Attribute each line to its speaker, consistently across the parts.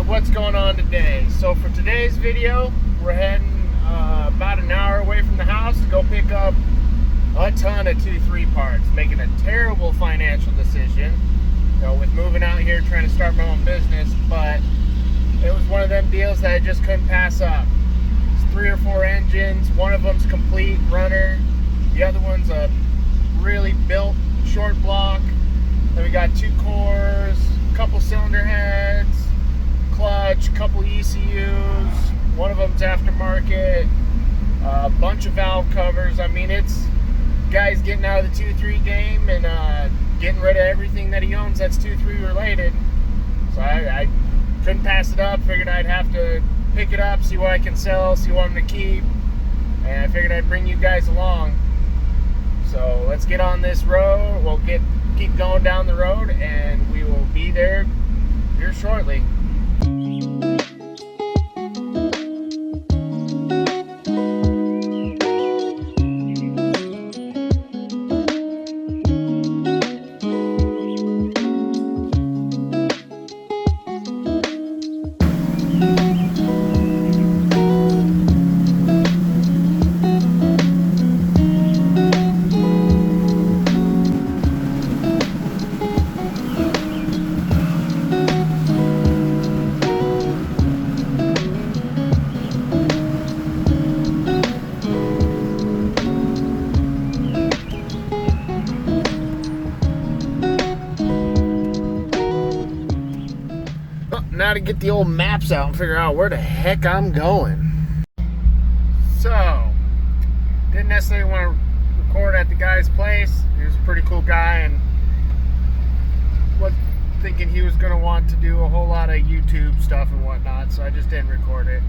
Speaker 1: what's going on today. So for today's video, we're heading about an hour away from the house to go pick up a ton of 2-3 parts. Making a terrible financial decision, you know, with moving out here trying to start my own business, but it was one of them deals that I just couldn't pass up. It's 3 or 4 engines. One of them's complete runner. The other one's a really built short block. Then we got 2 cores, a couple cylinder heads, clutch, couple ECUs. One of them's aftermarket, a bunch of valve covers. I mean, it's guys getting out of the 2-3 game and getting rid of everything that he owns that's 2-3 related. So I couldn't pass it up. Figured I'd have to pick it up, see what I can sell, see what I'm gonna keep, and I figured I'd bring you guys along. So let's get on this road. We'll keep going down the road, and we will be there here shortly. Now to get the old maps out and figure out where the heck I'm going. So, didn't necessarily want to record at the guy's place. He was a pretty cool guy, and thinking he was going to want to do a whole lot of YouTube stuff and whatnot, so I just didn't record it.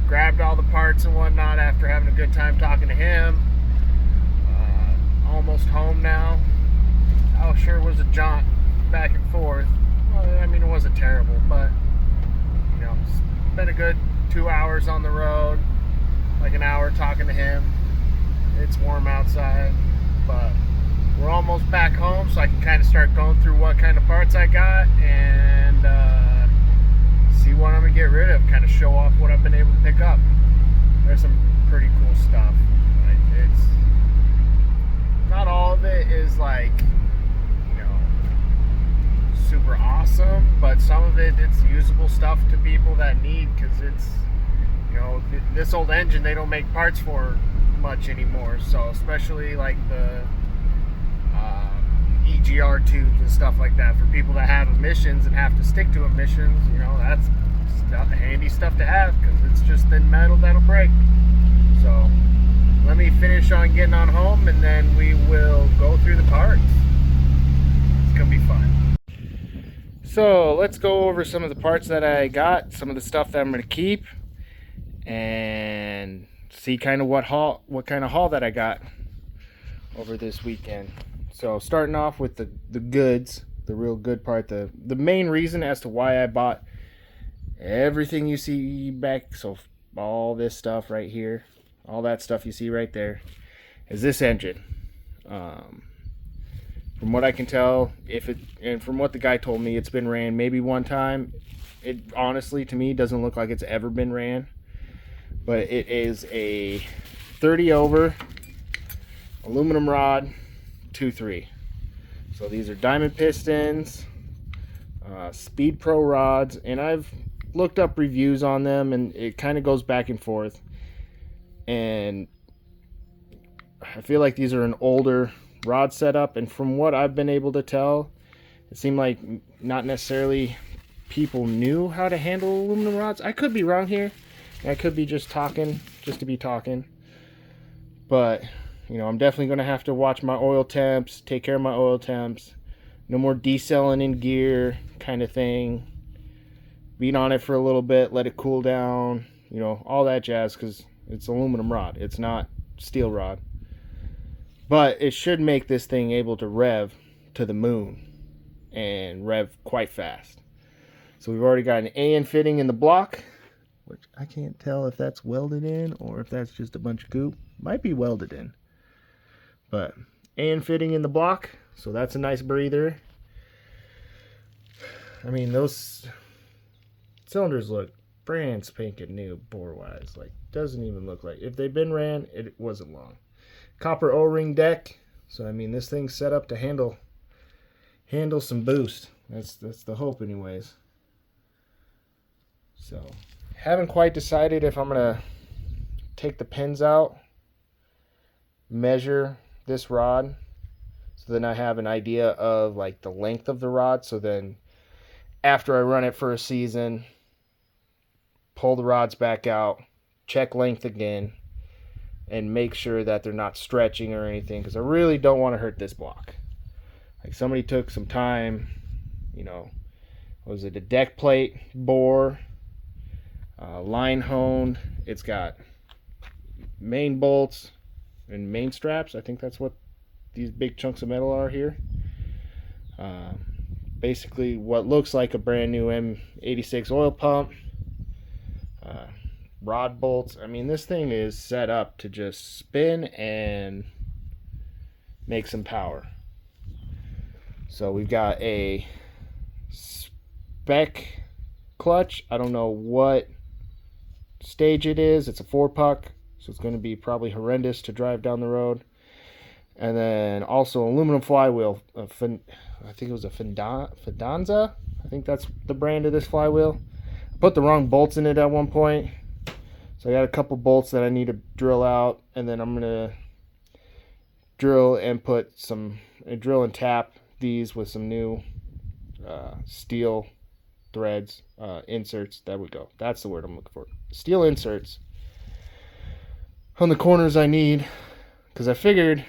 Speaker 1: Grabbed all the parts and whatnot after having a good time talking to him. Almost home now. Oh, sure was a jaunt back and forth. Well, I mean, it wasn't terrible, but you know, it's been a good 2 hours on the road, like an hour talking to him. It's warm outside, but we're almost back home, so I can kind of start going through what kind of parts I got and see what I'm gonna get rid of, kind of show off what I've been able to pick up. There's some pretty cool stuff. It's not all of it is like, super awesome, but some of it's usable stuff to people that need, because it's, you know, this old engine they don't make parts for much anymore. So especially like the EGR tubes and stuff like that for people that have emissions and have to stick to emissions, you know, that's handy stuff to have, because it's just thin metal that'll break. So let me finish on getting on home, and then we will go through the parts. It's gonna be fun. So let's go over some of the parts that I got, some of the stuff that I'm going to keep, and see kind of what kind of haul that I got over this weekend. So starting off with the goods, the real good part, the main reason as to why I bought everything you see back, so all this stuff right here, all that stuff you see right there, is this engine. From what I can tell, and from what the guy told me, it's been ran maybe one time. It honestly, to me, doesn't look like it's ever been ran. But it is a 30 over aluminum rod 2-3. So these are diamond pistons, Speed Pro rods, and I've looked up reviews on them, and it kind of goes back and forth. And I feel like these are an older rod setup, and from what I've been able to tell, it seemed like not necessarily people knew how to handle aluminum rods. I could be wrong here. I could be just talking just to be talking, but you know, I'm definitely going to have to watch my oil temps, take care of my oil temps, no more decelling in gear kind of thing, beat on it for a little bit, let it cool down, you know, all that jazz, because it's aluminum rod, it's not steel rod. But it should make this thing able to rev to the moon and rev quite fast. So we've already got an AN fitting in the block, which I can't tell if that's welded in or if that's just a bunch of goop. Might be welded in. But AN fitting in the block, so that's a nice breather. I mean, those Cylinders look brand spanking new bore-wise. Like, doesn't even look like... If they've been ran, it wasn't long. Copper O-ring deck. So, I mean, this thing's set up to handle some boost. That's the hope anyways. So, haven't quite decided if I'm going to take the pins out, measure this rod, so then I have an idea of like the length of the rod. So then after I run it for a season, pull the rods back out, check length again, and make sure that they're not stretching or anything, because I really don't want to hurt this block. Like, somebody took some time, you know, was it a deck plate bore, line honed. It's got main bolts and main straps. I think that's what these big chunks of metal are here. Basically what looks like a brand new M86 oil pump. Rod bolts. I mean, this thing is set up to just spin and make some power. So we've got a spec clutch. I don't know what stage it is. It's a 4-puck, so it's going to be probably horrendous to drive down the road. And then also aluminum flywheel. I think it was a Fidanza. I think that's the brand of this flywheel. I put the wrong bolts in it at one point, so I got a couple bolts that I need to drill out, and then I'm gonna drill and tap these with some new steel threads, inserts. There we go. That's the word I'm looking for. Steel inserts on the corners I need, because I figured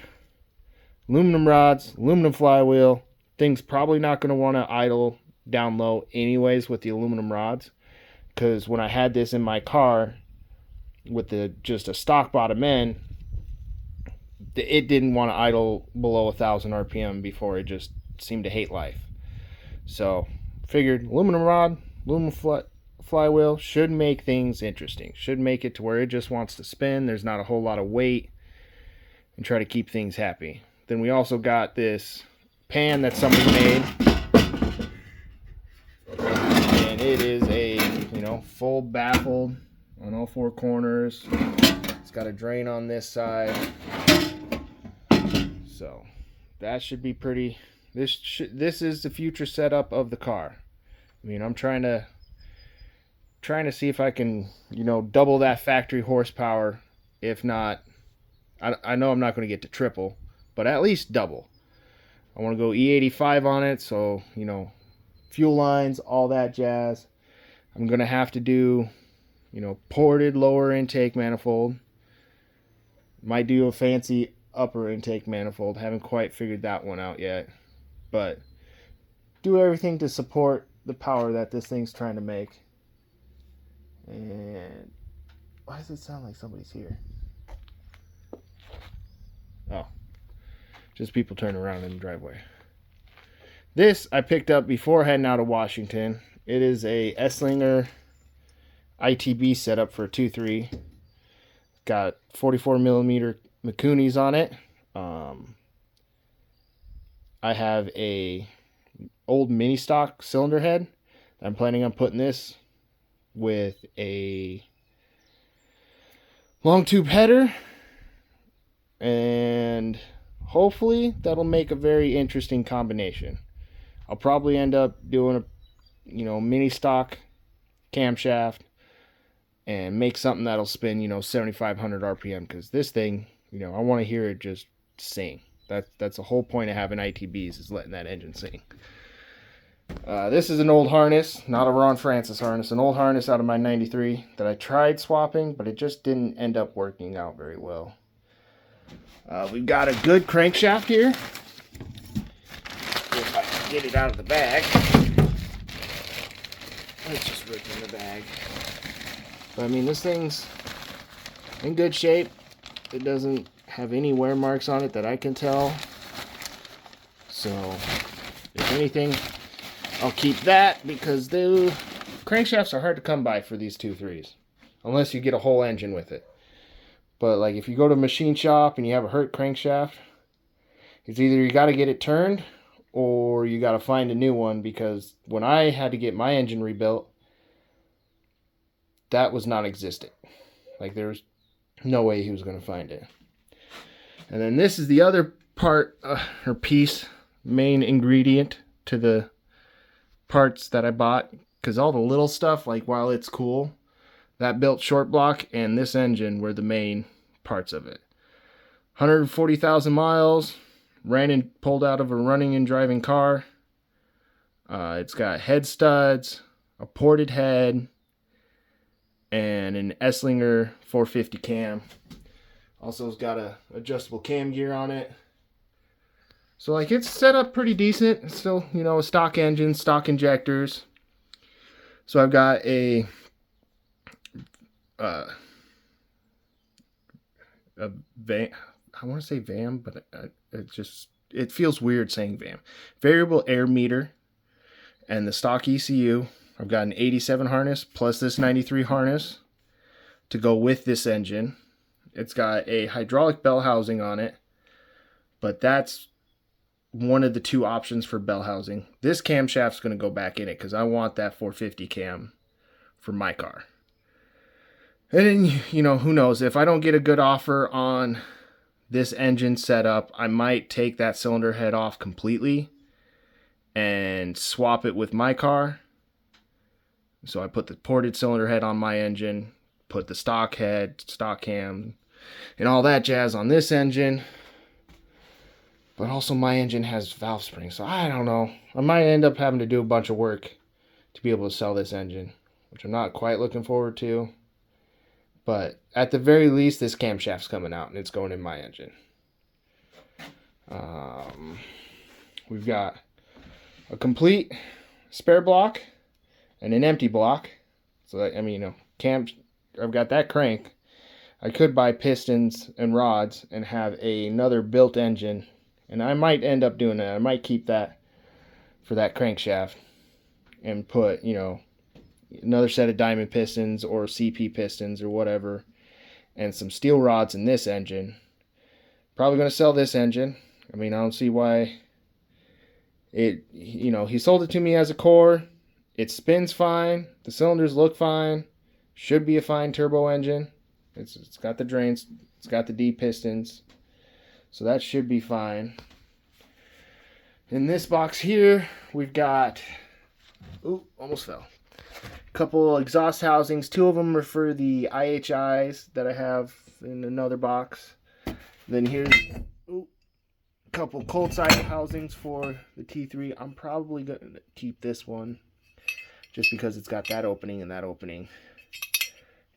Speaker 1: aluminum rods, aluminum flywheel, thing's probably not going to want to idle down low anyways with the aluminum rods, because when I had this in my car with just a stock bottom end, it didn't want to idle below 1,000 RPM before it just seemed to hate life. So figured aluminum rod, aluminum flywheel should make things interesting, should make it to where it just wants to spin. There's not a whole lot of weight, and try to keep things happy. Then we also got this pan that somebody made, and it is a, you know, full baffled on all 4 corners. It's got a drain on this side, so that should be pretty. This is the future setup of the car. I mean, I'm trying to see if I can, you know, double that factory horsepower. If not, I know I'm not going to get to triple, but at least double. I want to go E85 on it, so, you know, fuel lines, all that jazz. I'm going to have to do, you know, ported lower intake manifold. Might do a fancy upper intake manifold. Haven't quite figured that one out yet. But do everything to support the power that this thing's trying to make. And why does it sound like somebody's here? Oh, just people turning around in the driveway. This I picked up before heading out of Washington. It is a Esslinger ITB setup for a 2.3. Got 44 millimeter Mikunis on it. I have a old mini stock cylinder head. I'm planning on putting this with a long tube header, and hopefully that'll make a very interesting combination. I'll probably end up doing a, you know, mini stock camshaft and make something that'll spin, you know, 7,500 RPM, because this thing, you know, I want to hear it just sing. That's the whole point of having ITBs, is letting that engine sing. This is an old harness, not a Ron Francis harness, an old harness out of my 93 that I tried swapping, but it just didn't end up working out very well. We've got a good crankshaft here. If I can get it out of the bag. Let's just rip in the bag. But I mean, this thing's in good shape. It doesn't have any wear marks on it that I can tell. So, if anything, I'll keep that, because the crankshafts are hard to come by for these 2.3s, unless you get a whole engine with it. But like, if you go to a machine shop and you have a hurt crankshaft, it's either you got to get it turned or you got to find a new one, because when I had to get my engine rebuilt, that was non-existent. Like, there's no way he was going to find it. And then this is the other part, or piece, main ingredient to the parts that I bought. Because all the little stuff, like, while it's cool, that built Shortblock and this engine were the main parts of it. 140,000 miles, ran and pulled out of a running and driving car. It's got head studs, a ported head, and an Esslinger 450 cam. Also, it's got a adjustable cam gear on it. So, like, it's set up pretty decent. It's still, you know, a stock engine, stock injectors. So I've got a van. I want to say VAM, but it feels weird saying VAM. Variable air meter and the stock ECU. I've got an 87 harness plus this 93 harness to go with this engine. It's got a hydraulic bell housing on it, but that's one of the two options for bell housing. This camshaft's going to go back in it because I want that 450 cam for my car. And then, you know, who knows, if I don't get a good offer on this engine setup, I might take that cylinder head off completely and swap it with my car. So I put the ported cylinder head on my engine, put the stock head, stock cam, and all that jazz on this engine. But also my engine has valve springs, so I don't know. I might end up having to do a bunch of work to be able to sell this engine, which I'm not quite looking forward to. But at the very least, this camshaft's coming out and it's going in my engine. We've got a complete spare block and an empty block. So that, I mean, you know, I've got that crank. I could buy pistons and rods and have another built engine, and I might end up doing that. I might keep that for that crankshaft and put, you know, another set of diamond pistons or CP pistons or whatever, and some steel rods in this engine. Probably going to sell this engine. I mean, I don't see why it, you know, he sold it to me as a core. It spins fine. The cylinders look fine. Should be a fine turbo engine. It's got the drains. It's got the D pistons. So that should be fine. In this box here, we've got, ooh, almost fell. A couple exhaust housings. Two of them are for the IHIs that I have in another box. Then here's a couple cold side housings for the T3. I'm probably going to keep this one just because it's got that opening and that opening.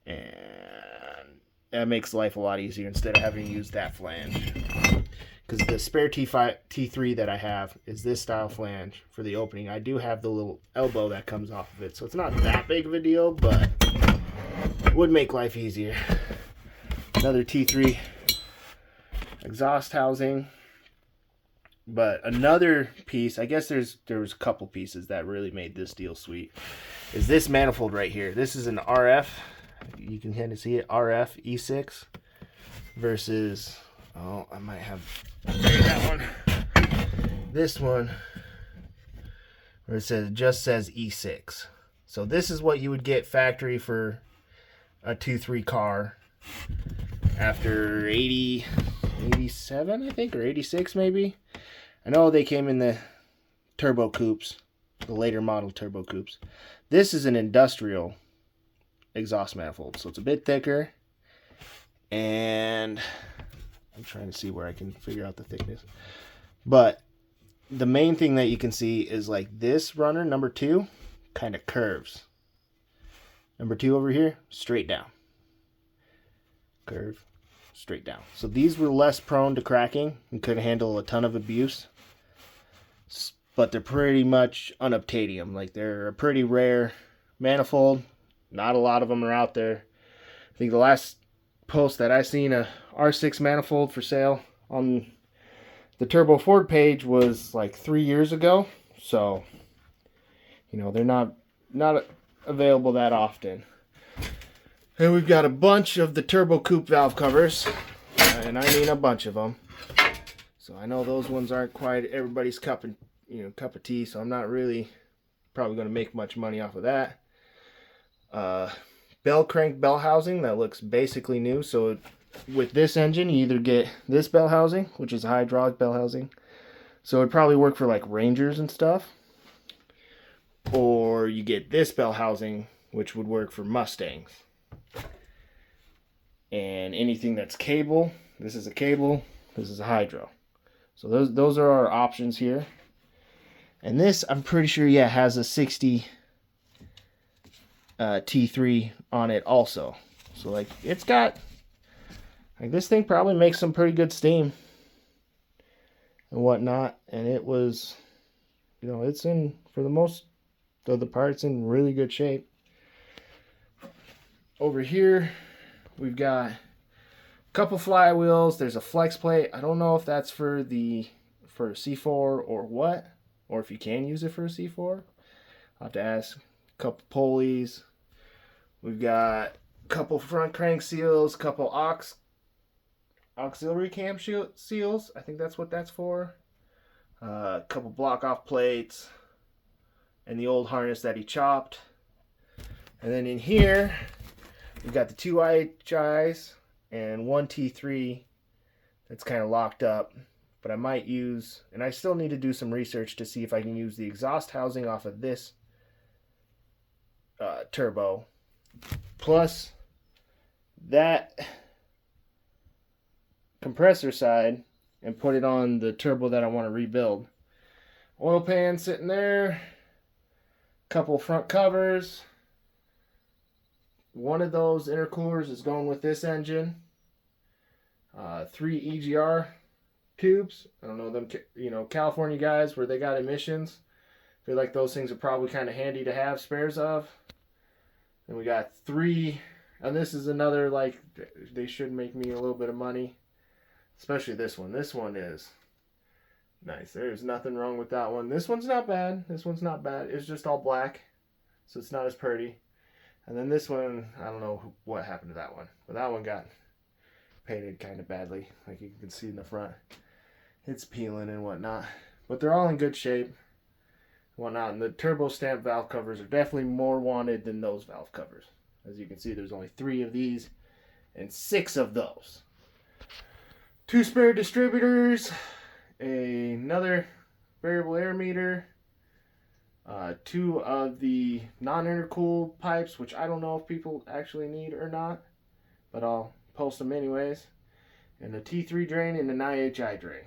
Speaker 1: And that makes life a lot easier instead of having to use that flange. Because the spare T3 that I have is this style flange for the opening. I do have the little elbow that comes off of it, so it's not that big of a deal, but it would make life easier. Another T3 exhaust housing. But another piece, I guess there was a couple pieces that really made this deal sweet, is this manifold right here. This is an RF. You can kind of see it, RF E6 versus, oh, I might have that one. This one, where it just says E6. So this is what you would get factory for a 2.3 car after 87, I think, or 86 maybe. I know they came in the turbo coupes, the later model turbo coupes. This is an industrial exhaust manifold, so it's a bit thicker, and I'm trying to see where I can figure out the thickness. But the main thing that you can see is like this runner, number 2, kind of curves. Number 2 over here, straight down. Curve, straight down. So these were less prone to cracking and could handle a ton of abuse. But they're pretty much unobtainium. Like, they're a pretty rare manifold. Not a lot of them are out there. I think the last post that I seen a R6 manifold for sale on the Turbo Ford page was like 3 years ago. So, you know, they're not available that often. And we've got a bunch of the turbo coupe valve covers, and I mean a bunch of them. So I know those ones aren't quite everybody's cup of tea. So I'm not really probably going to make much money off of that. bell crank bell housing that looks basically new. So with this engine, you either get this bell housing, which is a hydraulic bell housing, so it'd probably work for like Rangers and stuff, or you get this bell housing, which would work for Mustangs. And anything that's cable, this is a cable, this is a hydro. So those are our options here. And this, I'm pretty sure, yeah, has a 60 T3 on it also. So like it's got, like, this thing probably makes some pretty good steam and whatnot. And it was, you know, it's in, for the most of the parts, in really good shape. Over here, we've got a couple flywheels. There's a flex plate. I don't know if that's for a C4 or what, or if you can use it for a C4. I'll have to ask. A couple pulleys. We've got a couple front crank seals, a couple auxiliary cam seals. I think that's what that's for. A couple block off plates, and the old harness that he chopped. And then in here, we've got the 2 IHIs and 1 T3 that's kind of locked up. But I might use, and I still need to do some research to see if I can use the exhaust housing off of this turbo, plus that compressor side, and put it on the turbo that I want to rebuild. Oil pan sitting there, couple front covers. One of those intercoolers is going with this engine. 3 EGR tubes. I don't know them, you know, California guys where they got emissions. I feel like those things are probably kind of handy to have spares of. And we got 3, and this is another, like, they should make me a little bit of money, especially this one. This one is nice. There's nothing wrong with that one. This one's not bad. This one's not bad. It's just all black, so it's not as pretty. And then this one, I don't know what happened to that one, but that one got painted kind of badly, like you can see in the front. It's peeling and whatnot, but they're all in good shape, whatnot. And the turbo stamp valve covers are definitely more wanted than those valve covers. As you can see, there's only 3 of these and 6 of those. 2 spare distributors, another variable air meter, 2 of the non-intercooled pipes, which I don't know if people actually need or not, but I'll post them anyways, and a T3 drain and an IHI drain.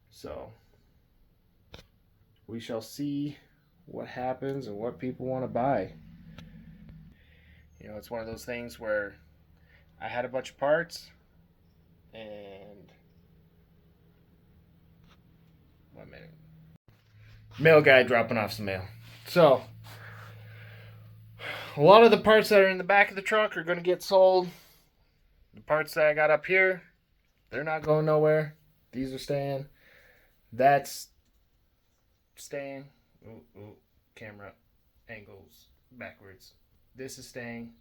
Speaker 1: So we shall see what happens and what people want to buy. You know, it's one of those things where I had a bunch of parts, and 1 minute. Mail guy dropping off some mail. So a lot of the parts that are in the back of the truck are going to get sold. The parts that I got up here, they're not going nowhere. These are staying. That's staying. Camera angles backwards. This is staying.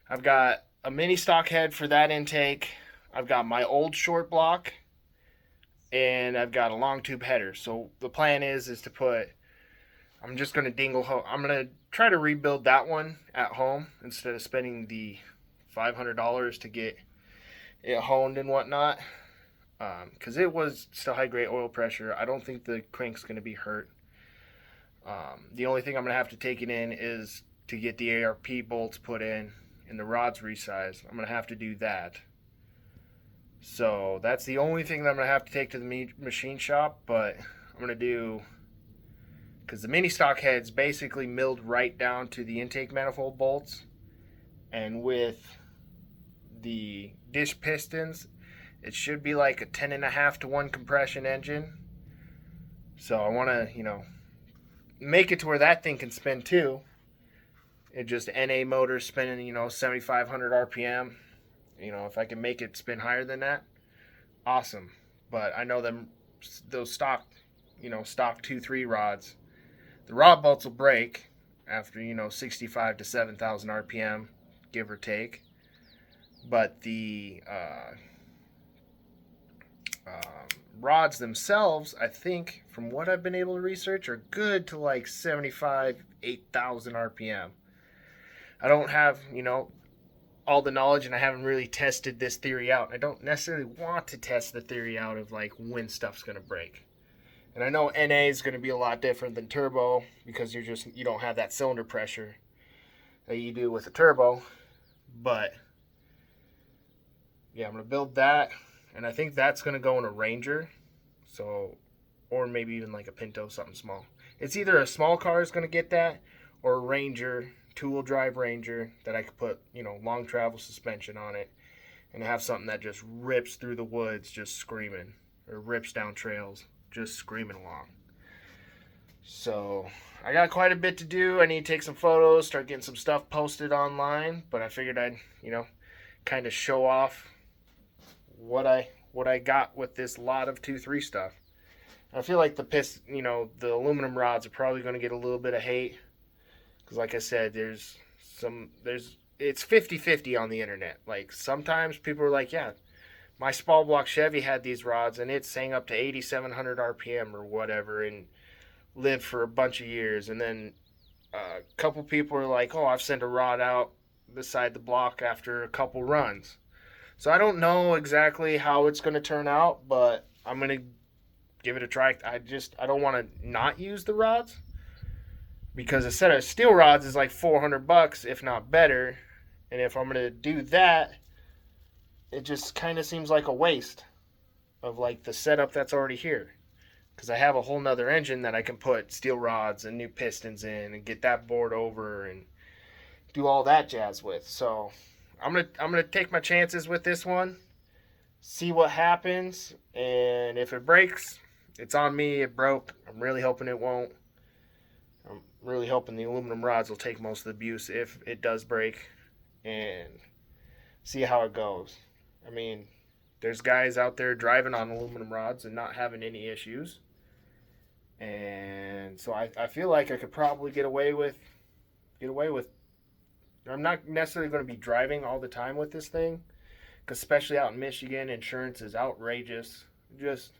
Speaker 1: I've got a mini stock head for that intake. I've got my old Shortblock, and I've got a long tube header. So the plan is to put, I'm just going to I'm going to try to rebuild that one at home instead of spending the $500 to get it honed and whatnot. Because it was still high grade oil pressure. I don't think the crank's going to be hurt. The only thing I'm going to have to take it in is to get the ARP bolts put in and the rods resized. I'm going to have to do that. So that's the only thing that I'm going to have to take to the machine shop. But I'm going to do, because the mini stock head's basically milled right down to the intake manifold bolts, and with the dish pistons, it should be like a 10.5 to 1 compression engine. So I want to, you know, make it to where that thing can spin too. It just NA motor spinning, you know, 7,500 RPM. You know, if I can make it spin higher than that, awesome. But I know those stock, you know, stock 2-3 rods, the rod bolts will break after, you know, 65 to 7,000 RPM, give or take. But the rods themselves, I think, from what I've been able to research, are good to like 75, 8,000 RPM. I don't have, all the knowledge, and I haven't really tested this theory out. I don't necessarily want to test the theory out of like when stuff's going to break. And I know NA is going to be a lot different than turbo because you don't have that cylinder pressure that you do with a turbo. But yeah, I'm going to build that, and I think that's going to go in a Ranger. So, or maybe even like a Pinto, something small. It's either a small car is going to get that, or a Ranger, two-wheel drive Ranger that I could put, long travel suspension on it and have something that just rips through the woods just screaming, or rips down trails just screaming along. So I got quite a bit to do. I need to take some photos, start getting some stuff posted online, but I figured I'd, kind of show off what I got with this lot of 2-3 stuff. I feel like the aluminum rods are probably going to get a little bit of hate because, like I said, it's 50-50 on the internet. Like, sometimes people are like, yeah, my small block Chevy had these rods and it's saying up to 8,700 RPM or whatever and lived for a bunch of years. And then a couple people are like, oh, I've sent a rod out beside the block after a couple runs. So I don't know exactly how it's going to turn out, but I'm going to give it a try. I don't want to not use the rods because a set of steel rods is like $400, if not better. And if I'm going to do that, it just kind of seems like a waste of like the setup that's already here. Because I have a whole nother engine that I can put steel rods and new pistons in and get that board over and do all that jazz with. So I'm gonna take my chances with this one, see what happens, and if it breaks, it's on me. It broke. I'm really hoping it won't. I'm really hoping the aluminum rods will take most of the abuse if it does break, and see how it goes. I mean, there's guys out there driving on aluminum rods and not having any issues. And so I feel like I could probably get away with I'm not necessarily going to be driving all the time with this thing, because especially out in Michigan, insurance is outrageous, just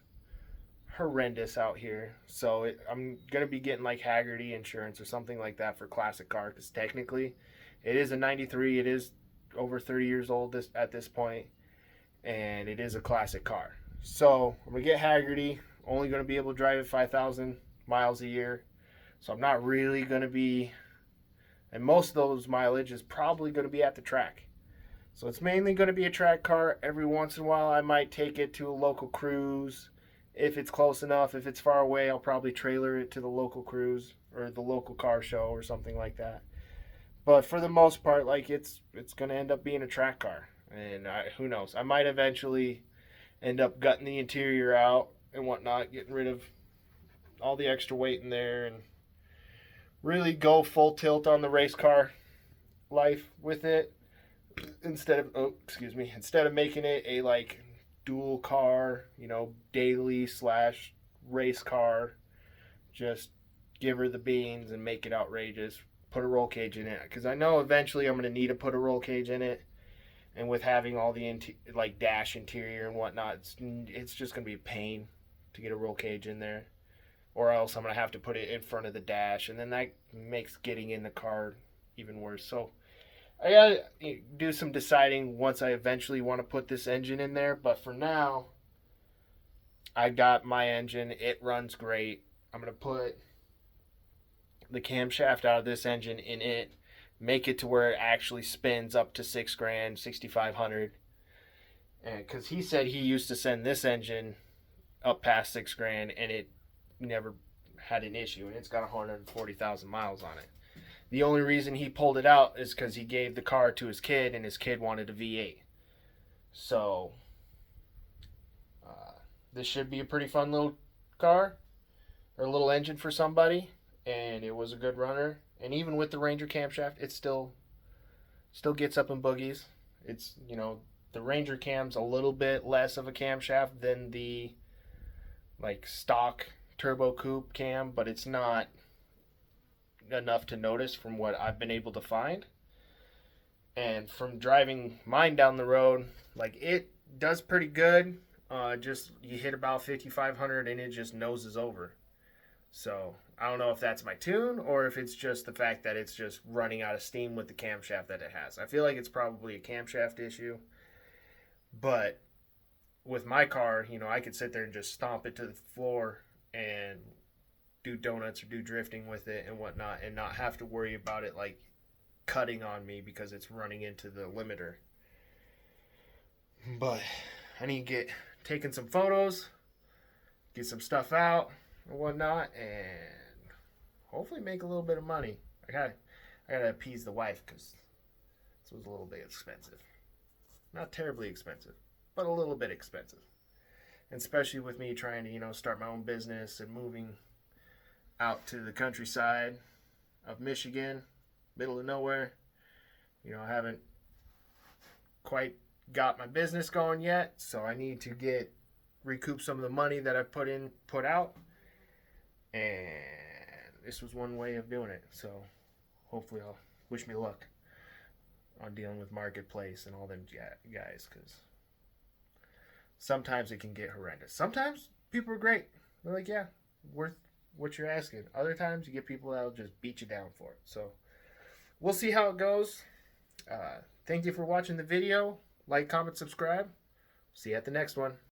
Speaker 1: horrendous out here. So I'm going to be getting like Haggerty insurance or something like that for classic car, because technically it is a 93. It is over 30 years old at this point, and it is a classic car. So I'm going to get Haggerty. Only going to be able to drive it 5,000 miles a year. So I'm not really going to be, and most of those mileage is probably going to be at the track. So it's mainly going to be a track car. Every once in a while I might take it to a local cruise. If it's close enough, if it's far away, I'll probably trailer it to the local cruise or the local car show or something like that. But for the most part, like it's going to end up being a track car. And who knows? I might eventually end up gutting the interior out and whatnot, getting rid of all the extra weight in there and really go full tilt on the race car life with it instead of making it a like dual car, daily / race car. Just give her the beans and make it outrageous. Put a roll cage in it, because I know eventually I'm going to need to put a roll cage in it. And with having all the dash interior and whatnot, it's just going to be a pain to get a roll cage in there. Or else I'm going to have to put it in front of the dash, and then that makes getting in the car even worse. So I got to do some deciding once I eventually want to put this engine in there. But for now, I got my engine. It runs great. I'm going to put the camshaft out of this engine in it, make it to where it actually spins up to $6,000, 6,500. And because he said he used to send this engine up past $6,000 and it never had an issue, and it's got 140,000 miles on it. The only reason he pulled it out is because he gave the car to his kid, and his kid wanted a V8. So this should be a pretty fun little car or a little engine for somebody, and it was a good runner. And even with the Ranger camshaft, it still gets up in boogies. It's, the Ranger cam's a little bit less of a camshaft than the like stock turbo coupe cam, but it's not enough to notice from what I've been able to find. And from driving mine down the road, like, it does pretty good. Just you hit about 5,500 and it just noses over. So I don't know if that's my tune or if it's just the fact that it's just running out of steam with the camshaft that it has. I feel like it's probably a camshaft issue. But with my car, you know, I could sit there and just stomp it to the floor and do donuts or do drifting with it and whatnot and not have to worry about it like cutting on me because it's running into the limiter. But I need to get taking some photos, get some stuff out and whatnot, and hopefully make a little bit of money. I gotta appease the wife because this was a little bit expensive. Not terribly expensive, but a little bit expensive. And especially with me trying to, you know, start my own business and moving out to the countryside of Michigan, middle of nowhere. You know, I haven't quite got my business going yet, so I need to recoup some of the money that I've put out. And this was one way of doing it. So hopefully I'll wish me luck on dealing with marketplace and all them guys, because sometimes it can get horrendous. Sometimes people are great. They're like, yeah, worth what you're asking. Other times you get people that'll just beat you down for it. So we'll see how it goes. Thank you for watching the video. Like, comment, subscribe. See you at the next one.